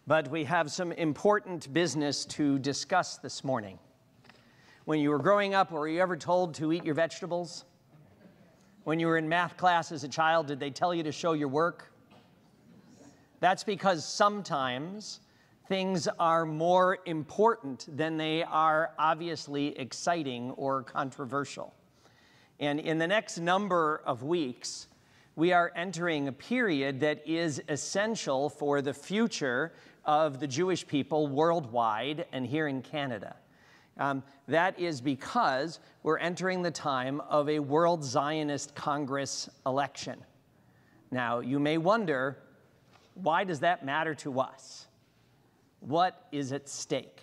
but we have some important business to discuss this morning. When you were growing up, were you ever told to eat your vegetables? When you were in math class as a child, did they tell you to show your work? That's because sometimes things are more important than they are obviously exciting or controversial. And in the next number of weeks, we are entering a period that is essential for the future of the Jewish people worldwide and here in Canada. That is because we're entering the time of a World Zionist Congress election. Now, you may wonder, why does that matter to us? What is at stake?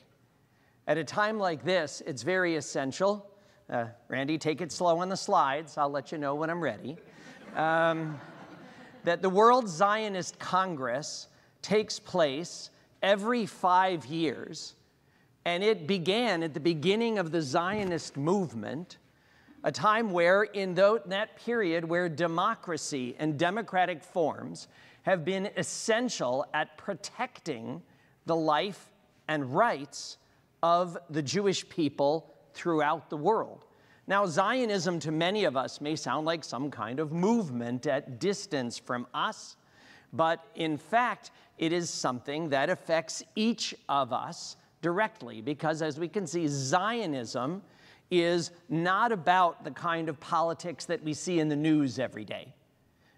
At a time like this, it's very essential. Randy, take it slow on the slides. I'll let you know when I'm ready. That the World Zionist Congress takes place every 5 years, and it began at the beginning of the Zionist movement, a time where in that period where democracy and democratic forms have been essential at protecting the life and rights of the Jewish people throughout the world. Now, Zionism to many of us may sound like some kind of movement at distance from us, but in fact, it is something that affects each of us directly, because as we can see, Zionism is not about the kind of politics that we see in the news every day.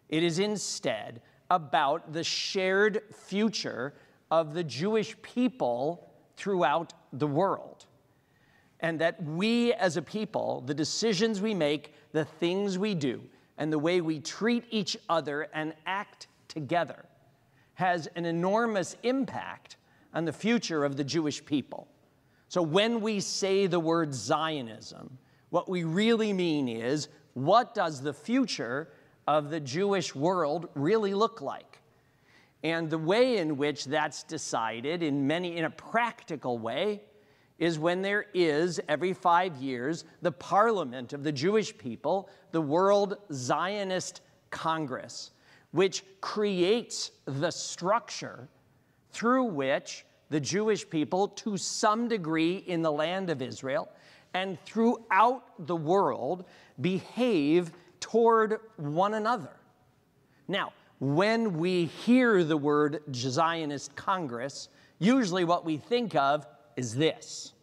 It is instead about the shared future of the Jewish people throughout the world. And that we as a people, the decisions we make, the things we do, and the way we treat each other and act together has an enormous impact on the future of the Jewish people. So when we say the word Zionism, what we really mean is, what does the future of the Jewish world really look like? And the way in which that's decided in a practical way is when there is, every 5 years, the parliament of the Jewish people, the World Zionist Congress, which creates the structure through which the Jewish people, to some degree in the land of Israel and throughout the world, behave toward one another. Now, when we hear the word Zionist Congress, usually what we think of is this.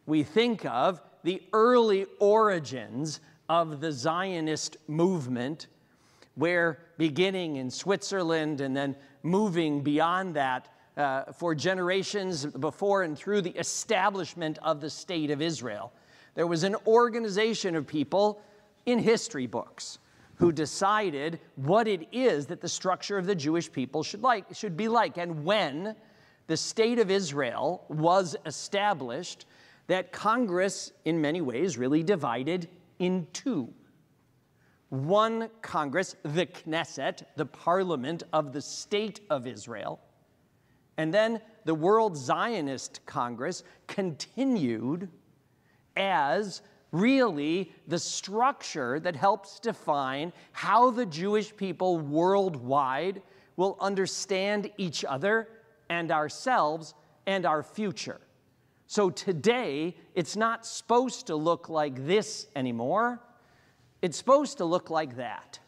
We think of the early origins of the Zionist movement, where beginning in Switzerland and then moving beyond that for generations before and through the establishment of the State of Israel, there was an organization of people in history books who decided what it is that the structure of the Jewish people should be like. And when the State of Israel was established, that Congress, in many ways, really divided in two. One Congress, the Knesset, the parliament of the State of Israel, and then the World Zionist Congress continued as really the structure that helps define how the Jewish people worldwide will understand each other and ourselves and our future. So today, it's not supposed to look like this anymore. It's supposed to look like that.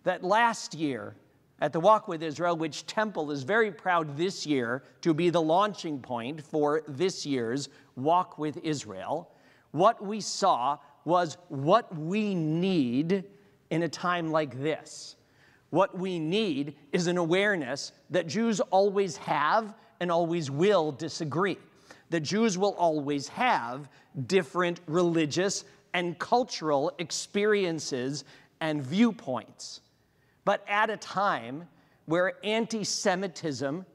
That last year at the Walk with Israel, which Temple is very proud this year to be the launching point for this year's Walk with Israel, what we saw was what we need in a time like this. What we need is an awareness that Jews always have and always will disagree. That Jews will always have different religious and cultural experiences and viewpoints. But at a time where anti-Semitism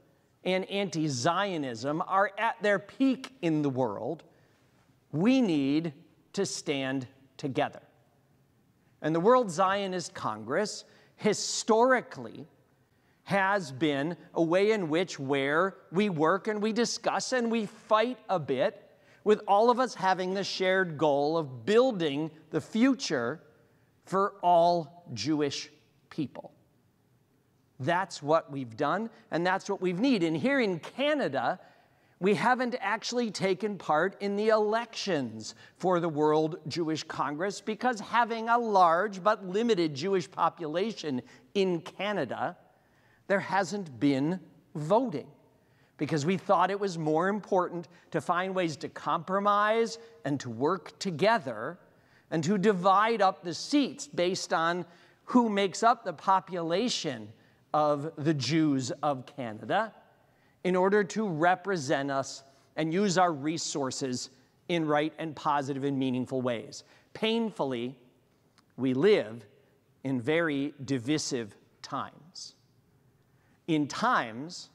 and anti-Zionism are at their peak in the world, we need to stand together. And the World Zionist Congress historically has been a way in which where we work and we discuss and we fight a bit, with all of us having the shared goal of building the future for all Jewish people. That's what we've done, and that's what we've needed. And here in Canada, we haven't actually taken part in the elections for the World Jewish Congress because having a large but limited Jewish population in Canada, there hasn't been voting because we thought it was more important to find ways to compromise and to work together and to divide up the seats based on who makes up the population of the Jews of Canada in order to represent us and use our resources in right and positive and meaningful ways. Painfully, we live in very divisive times. In times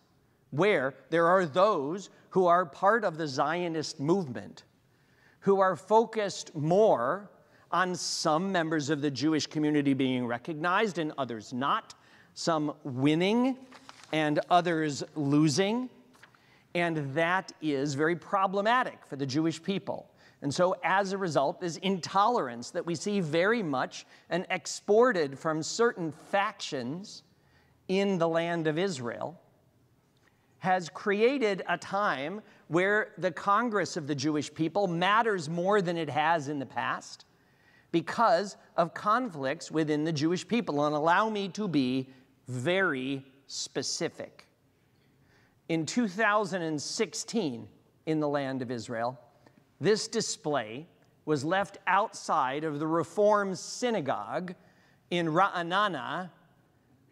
where there are those who are part of the Zionist movement who are focused more on some members of the Jewish community being recognized and others not, some winning and others losing, and that is very problematic for the Jewish people. And so as a result, this intolerance that we see very much and exported from certain factions in the land of Israel has created a time where the Congress of the Jewish people matters more than it has in the past because of conflicts within the Jewish people. And allow me to be very specific. In 2016, in the land of Israel, this display was left outside of the Reform synagogue in Ra'anana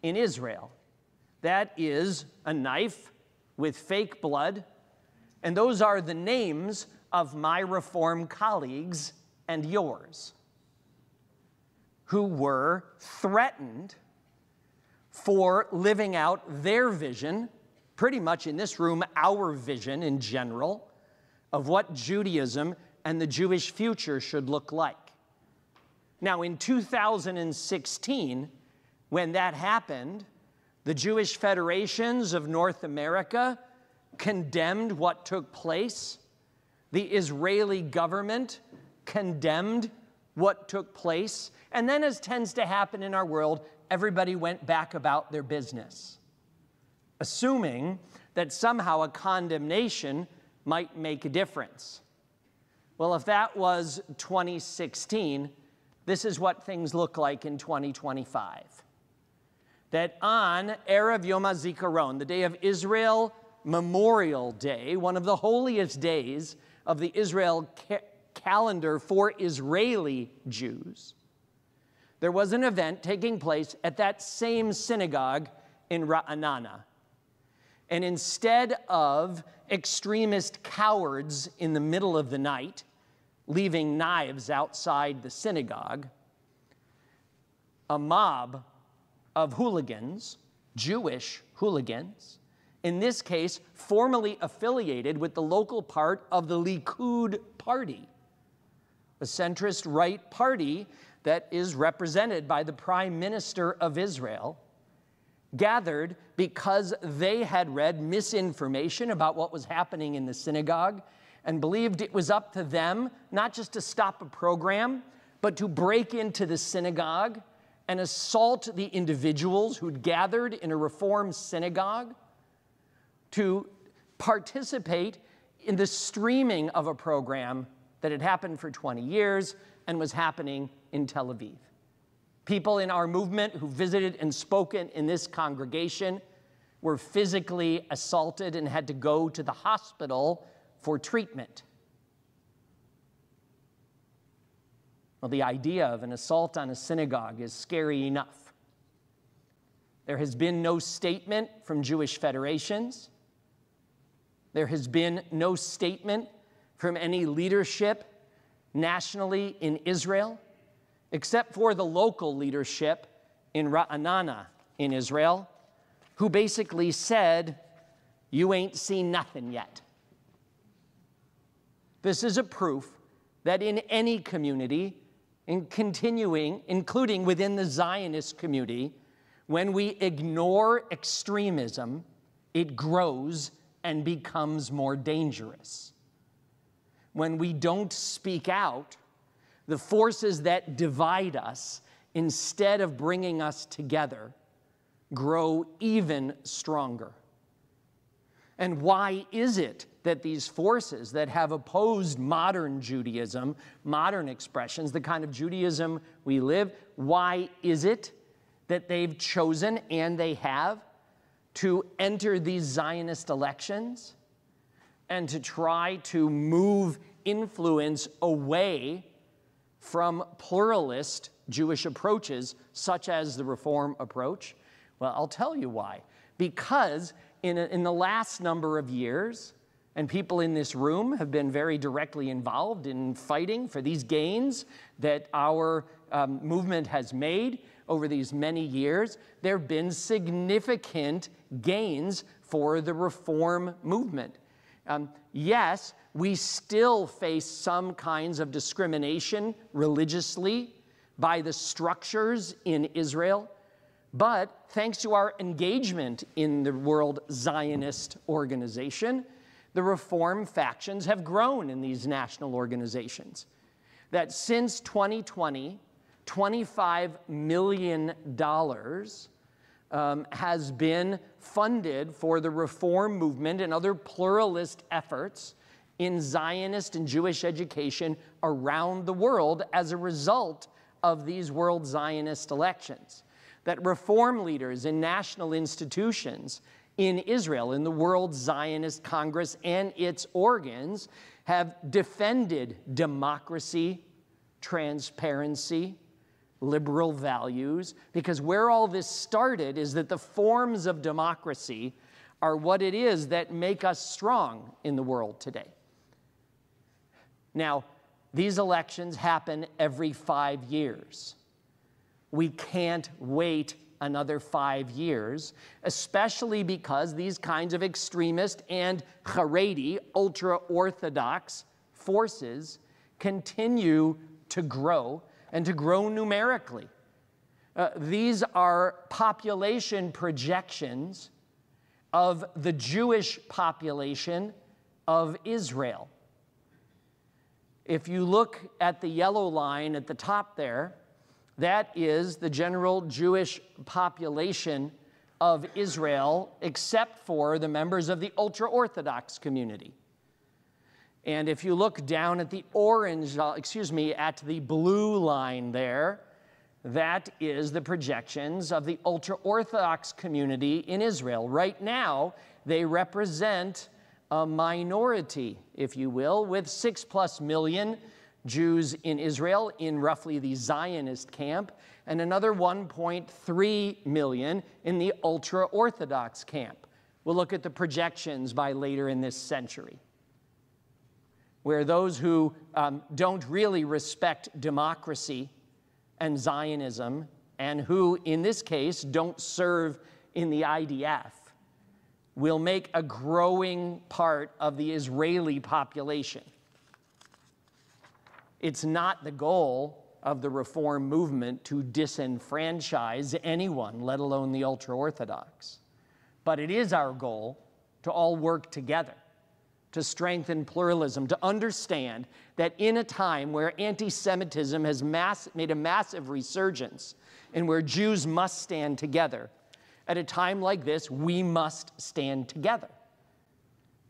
in Israel. That is a knife with fake blood, and those are the names of my Reform colleagues and yours who were threatened for living out their vision, pretty much in this room, our vision in general, of what Judaism and the Jewish future should look like. Now, in 2016, when that happened, the Jewish federations of North America condemned what took place. The Israeli government condemned what took place. And then, as tends to happen in our world, everybody went back about their business, assuming that somehow a condemnation might make a difference. Well, if that was 2016, this is what things look like in 2025. That on Erev Yom HaZikaron, the day of Israel Memorial Day, one of the holiest days of the Israel calendar for Israeli Jews, there was an event taking place at that same synagogue in Ra'anana. And instead of extremist cowards in the middle of the night leaving knives outside the synagogue, a mob of hooligans, Jewish hooligans, in this case formerly affiliated with the local part of the Likud party, a centrist right party that is represented by the Prime Minister of Israel, gathered because they had read misinformation about what was happening in the synagogue and believed it was up to them not just to stop a program, but to break into the synagogue and assault the individuals who'd gathered in a Reform synagogue to participate in the streaming of a program that had happened for 20 years and was happening in Tel Aviv. People in our movement who visited and spoken in this congregation were physically assaulted and had to go to the hospital for treatment. Well, the idea of an assault on a synagogue is scary enough. There has been no statement from Jewish federations. There has been no statement from any leadership nationally in Israel, except for the local leadership in Ra'anana in Israel, who basically said, "You ain't seen nothing yet." This is a proof that in any community, including within the Zionist community, when we ignore extremism, it grows and becomes more dangerous. When we don't speak out, the forces that divide us, instead of bringing us together, grow even stronger. And why is it that these forces that have opposed modern Judaism, modern expressions, the kind of Judaism we live, why is it that they've chosen, and they have, to enter these Zionist elections and to try to move influence away from pluralist Jewish approaches, such as the Reform approach? Well, I'll tell you why. Because in the last number of years, and people in this room have been very directly involved in fighting for these gains that our movement has made over these many years, there have been significant gains for the Reform movement. Yes, we still face some kinds of discrimination religiously by the structures in Israel, but thanks to our engagement in the World Zionist Organization, the Reform factions have grown in these national organizations. That since 2020, $25 million has been funded for the Reform movement and other pluralist efforts in Zionist and Jewish education around the world as a result of these World Zionist elections. That Reform leaders in national institutions in Israel, in the World Zionist Congress and its organs, have defended democracy, transparency, liberal values, because where all this started is that the forms of democracy are what it is that make us strong in the world today. Now, these elections happen every 5 years. We can't wait another 5 years, especially because these kinds of extremist and Haredi, ultra-Orthodox forces continue to grow, and to grow numerically. These are population projections of the Jewish population of Israel. If you look at the yellow line at the top there, that is the general Jewish population of Israel, except for the members of the ultra-Orthodox community. And if you look down at the at the blue line there, that is the projections of the ultra-Orthodox community in Israel. Right now, they represent a minority, if you will, with 6+ million Jews in Israel in roughly the Zionist camp, and another 1.3 million in the ultra-Orthodox camp. We'll look at the projections by later in this century, where those who don't really respect democracy and Zionism, and who, in this case, don't serve in the IDF, will make a growing part of the Israeli population. It's not the goal of the Reform movement to disenfranchise anyone, let alone the ultra-Orthodox. But it is our goal to all work together to strengthen pluralism, to understand that in a time where anti-Semitism has made a massive resurgence and where Jews must stand together, at a time like this, we must stand together.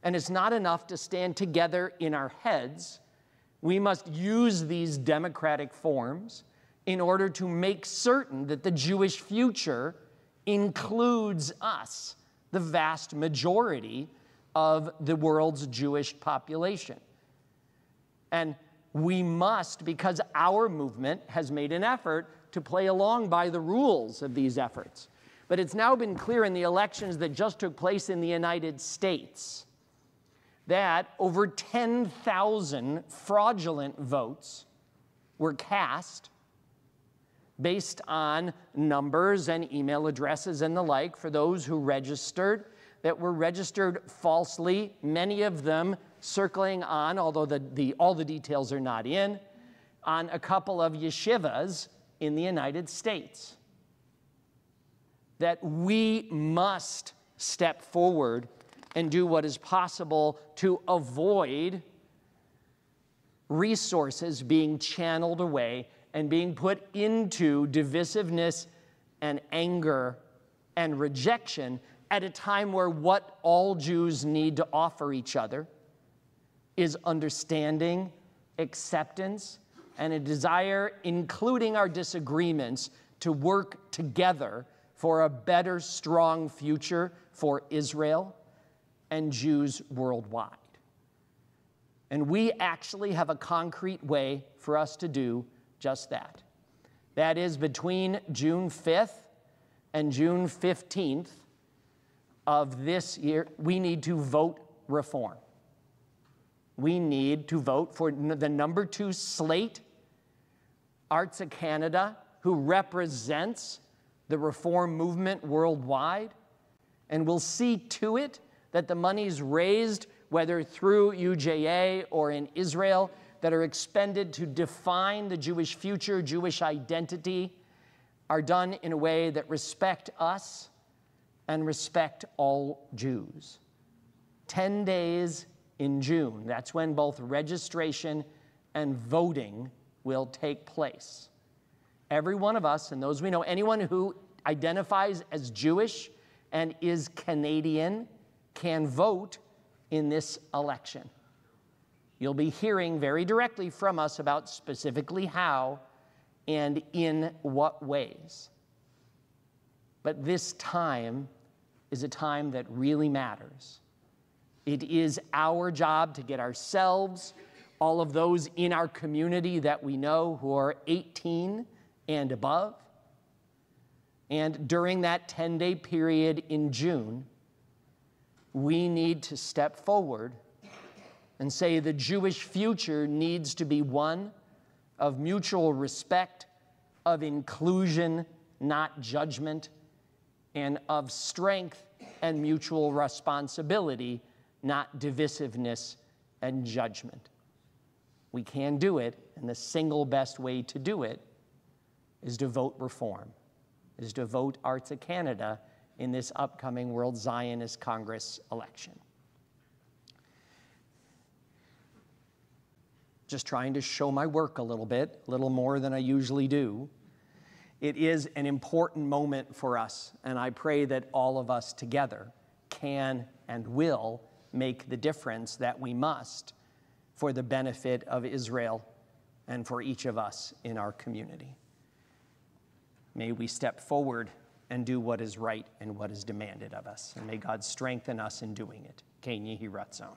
And it's not enough to stand together in our heads. We must use these democratic forms in order to make certain that the Jewish future includes us, the vast majority of the world's Jewish population. And we must, because our movement has made an effort to play along by the rules of these efforts. But it's now been clear in the elections that just took place in the United States that over 10,000 fraudulent votes were cast based on numbers and email addresses and the like for those who registered, that were registered falsely, many of them circling on, although all the details are not in, on a couple of yeshivas in the United States. That we must step forward and do what is possible to avoid resources being channeled away and being put into divisiveness and anger and rejection at a time where what all Jews need to offer each other is understanding, acceptance, and a desire, including our disagreements, to work together for a better, strong future for Israel and Jews worldwide. And we actually have a concrete way for us to do just that. That is, between June 5th and June 15th of this year, we need to vote reform. We need to vote for the number 2 slate, ARZA Canada, who represents the reform movement worldwide, and will see to it that the monies raised, whether through UJA or in Israel, that are expended to define the Jewish future, Jewish identity, are done in a way that respect us and respect all Jews. 10 days in June, that's when both registration and voting will take place. Every one of us, and those we know, anyone who identifies as Jewish and is Canadian can vote in this election. You'll be hearing very directly from us about specifically how and in what ways. But this time is a time that really matters. It is our job to get ourselves, all of those in our community that we know who are 18 and above, and during that 10-day period in June, we need to step forward and say the Jewish future needs to be one of mutual respect, of inclusion, not judgment, and of strength and mutual responsibility, not divisiveness and judgment. We can do it, and the single best way to do it is to vote reform, is to vote ARZA Canada in this upcoming World Zionist Congress election. Just trying to show my work a little more than I usually do. It is an important moment for us, and I pray that all of us together can and will make the difference that we must for the benefit of Israel and for each of us in our community. May we step forward and do what is right and what is demanded of us. And may God strengthen us in doing it. Ken Yehi Ratzon.